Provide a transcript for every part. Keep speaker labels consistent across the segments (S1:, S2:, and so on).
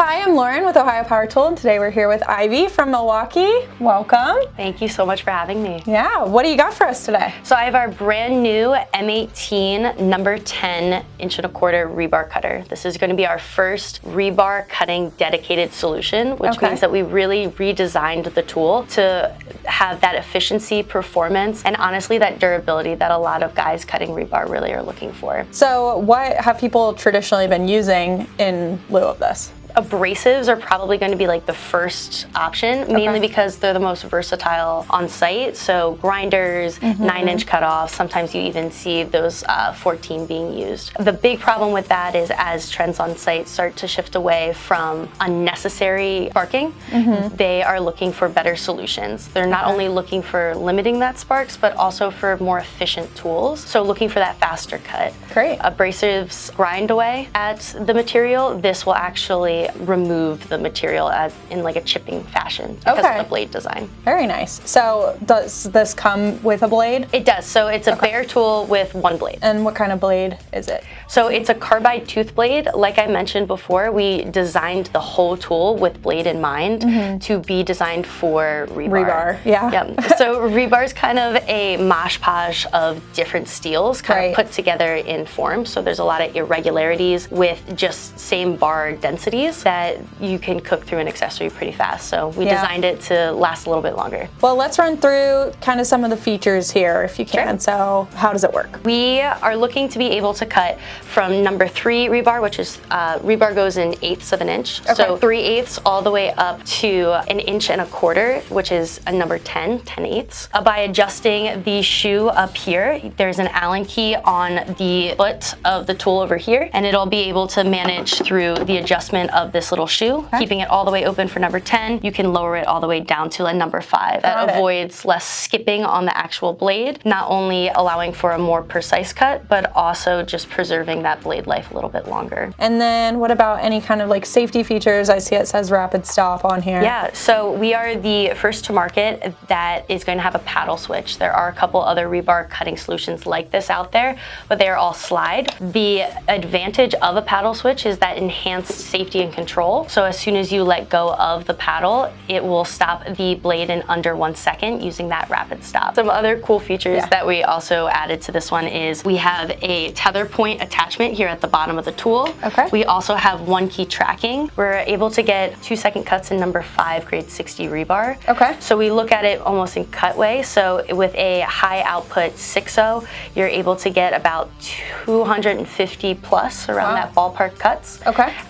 S1: Hi, I'm Lauren with Ohio Power Tool, and today we're here with Ivy from Milwaukee. Welcome.
S2: Thank you so much for having me.
S1: Yeah, what do you got for us today?
S2: So I have our brand new M18 number 10 1/4" rebar cutter. This is going to be our first rebar cutting dedicated solution, which means that we really redesigned the tool to have that efficiency, performance, and honestly that durability that a lot of guys cutting rebar really are looking for.
S1: So what have people traditionally been using in lieu of this?
S2: Abrasives are probably going to be like the first option, mainly because they're the most versatile on site. So grinders, 9-inch cutoffs, sometimes you even see those 14 being used. The big problem with that is as trends on site start to shift away from unnecessary sparking, they are looking for better solutions. They're not only looking for limiting that sparks, but also for more efficient tools. So looking for that faster cut.
S1: Great.
S2: Abrasives grind away at the material. This will actually remove the material in like a chipping fashion because of the blade design.
S1: Very nice. So does this come with a blade?
S2: It does. So it's a bare tool with one blade.
S1: And what kind of blade is it?
S2: So it's a carbide tooth blade. Like I mentioned before, we designed the whole tool with blade in mind to be designed for rebar. So rebar is kind of a mosh posh of different steels kind of put together in form. So there's a lot of irregularities with just same bar densities that you can cook through an accessory pretty fast. So we designed it to last a little bit longer.
S1: Well, let's run through kind of some of the features here if you can. So how does it work?
S2: We are looking to be able to cut from number 3 rebar, which is rebar goes in 1/8 of an inch. So 3/8 all the way up to 1.25 inches, which is a number 10, 10/8. By adjusting the shoe up here, there's an Allen key on the foot of the tool over here, and it'll be able to manage through the adjustment of this little shoe, keeping it all the way open for number 10. You can lower it all the way down to a number 5. That avoids less skipping on the actual blade, not only allowing for a more precise cut, but also just preserving that blade life a little bit longer.
S1: And then what about any kind of like safety features? I see it says rapid stop on here.
S2: Yeah, so we are the first to market that is going to have a paddle switch. There are a couple other rebar cutting solutions like this out there, but they are all slide. The advantage of a paddle switch is that enhanced safety and control. So as soon as you let go of the paddle, it will stop the blade in under 1 second using that rapid stop. Some other cool features that we also added to this one is we have a tether point attachment here at the bottom of the tool. We also have 1-key tracking. We're able to get 2-second cuts in number 5 grade 60 rebar. So we look at it almost in cut way. So with a high output 6.0, you're able to get about 250 plus around that ballpark cuts.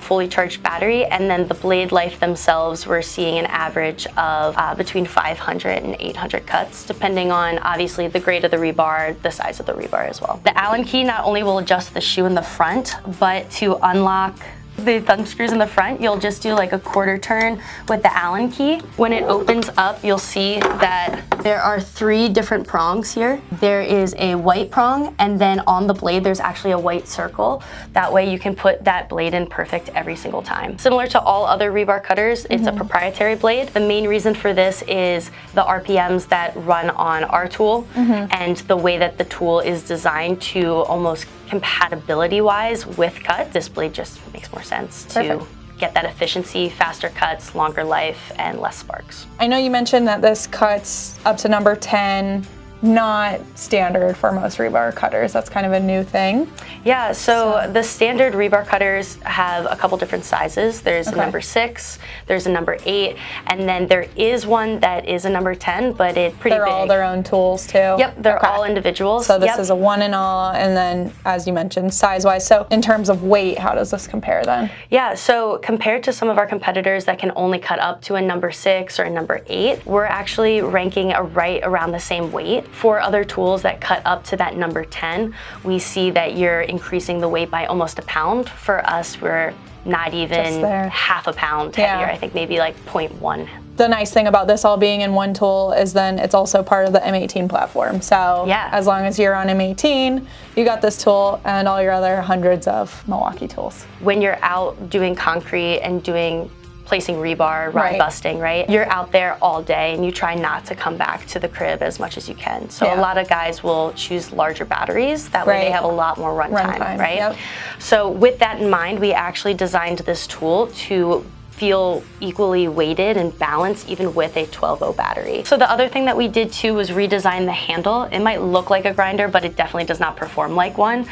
S2: Fully charged battery, and then the blade life themselves, we're seeing an average of between 500 and 800 cuts, depending on obviously the grade of the rebar, the size of the rebar as well. The Allen key not only will adjust the shoe in the front, but to unlock the thumb screws in the front, you'll just do like a 1/4 turn with the Allen key. When it opens up, you'll see that there are 3 different prongs here. There is a white prong, and then on the blade there's actually a white circle. That way you can put that blade in perfect every single time. Similar to all other rebar cutters, it's a proprietary blade. The main reason for this is the RPMs that run on our tool and the way that the tool is designed to almost compatibility wise with cut. This blade just makes more sense to get that efficiency, faster cuts, longer life, and less sparks.
S1: I know you mentioned that this cuts up to number 10, not standard for most rebar cutters. That's kind of a new thing.
S2: Yeah, so the standard rebar cutters have a couple different sizes. There's a number 6, there's a number 8, and then there is one that is a number 10, but it's pretty big.
S1: They're all their own tools too?
S2: Yep, they're all individuals.
S1: So this is a 1 and all, and then as you mentioned, size-wise. So in terms of weight, how does this compare then?
S2: Yeah, so compared to some of our competitors that can only cut up to a number 6 or a number 8, we're actually ranking right around the same weight. For other tools that cut up to that number 10, we see that you're increasing the weight by almost a pound. For us, we're not even half a pound heavier. I think maybe like 0.1.
S1: The nice thing about this all being in one tool is then it's also part of the M18 platform. So as long as you're on M18, you got this tool and all your other hundreds of Milwaukee tools.
S2: When you're out doing concrete and doing placing rebar, rod busting, right? You're out there all day and you try not to come back to the crib as much as you can. So a lot of guys will choose larger batteries. That way they have a lot more run time, right? So with that in mind, we actually designed this tool to feel equally weighted and balanced even with a 12-volt battery. So the other thing that we did too was redesign the handle. It might look like a grinder, but it definitely does not perform like one.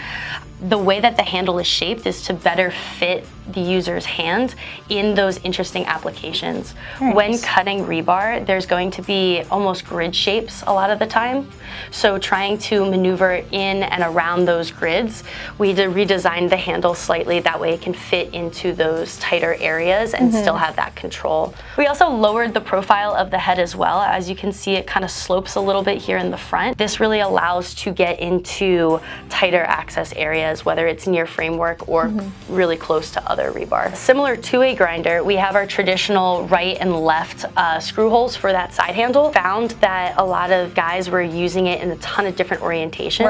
S2: The way that the handle is shaped is to better fit the user's hand in those interesting applications.
S1: Nice.
S2: When cutting rebar, there's going to be almost grid shapes a lot of the time. So trying to maneuver in and around those grids, we redesigned the handle slightly. That way it can fit into those tighter areas and still have that control. We also lowered the profile of the head as well. As you can see, it kind of slopes a little bit here in the front. This really allows to get into tighter access areas, whether it's near framework or really close to other rebar. Similar to a grinder, we have our traditional right and left screw holes for that side handle. Found that a lot of guys were using it in a ton of different orientations,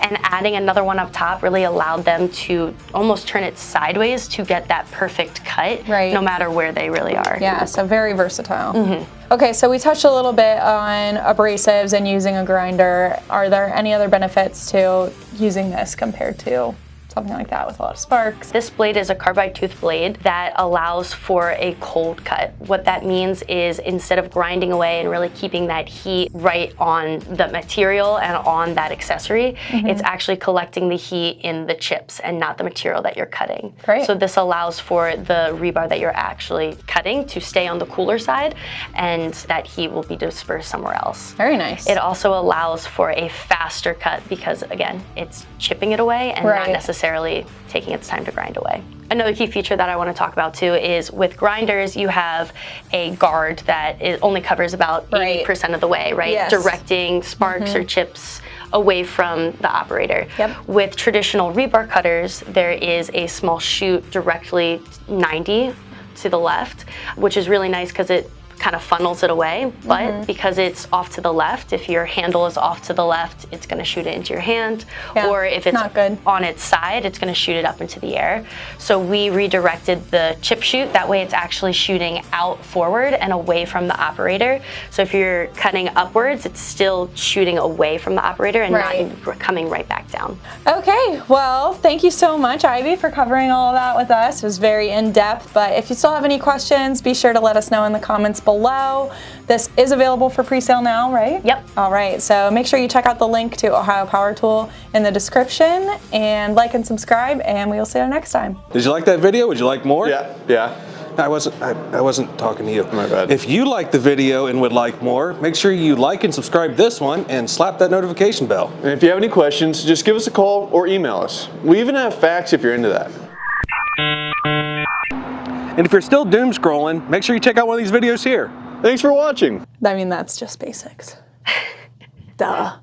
S2: and adding another one up top really allowed them to almost turn it sideways to get that perfect cut, no matter where they really are.
S1: Yeah, so very versatile. Okay, so we touched a little bit on abrasives and using a grinder. Are there any other benefits to using this compared to something like that with a lot of sparks?
S2: This blade is a carbide tooth blade that allows for a cold cut. What that means is instead of grinding away and really keeping that heat right on the material and on that accessory, it's actually collecting the heat in the chips and not the material that you're cutting.
S1: Great.
S2: So this allows for the rebar that you're actually cutting to stay on the cooler side, and that heat will be dispersed somewhere else.
S1: Very nice.
S2: It also allows for a faster cut because, again, it's chipping it away and not necessarily taking its time to grind away. Another key feature that I want to talk about too is with grinders, you have a guard that only covers about 80% of the way, directing sparks or chips away from the operator. With traditional rebar cutters, there is a small chute directly 90 to the left, which is really nice because it kind of funnels it away, but because it's off to the left, if your handle is off to the left, it's going to shoot it into your hand, or if it's on its side, it's going to shoot it up into the air. So we redirected the chip chute, that way it's actually shooting out forward and away from the operator. So if you're cutting upwards, it's still shooting away from the operator and not coming right back down.
S1: Okay, well, thank you so much, Ivy, for covering all of that with us. It was very in-depth, but if you still have any questions, be sure to let us know in the comments below. This is available for pre-sale now, right?
S2: Yep.
S1: All right, so make sure you check out the link to Ohio Power Tool in the description, and like and subscribe, and we will see you next time.
S3: Did you like that video? Would you like more?
S4: Yeah.
S3: I wasn't talking to you.
S4: My bad.
S3: If you liked the video and would like more, make sure you like and subscribe this one and slap that notification bell.
S4: And if you have any questions, just give us a call or email us. We even have fax if you're into that.
S3: And if you're still doom scrolling, make sure you check out one of these videos here.
S4: Thanks for watching.
S1: I mean, that's just basics. Duh.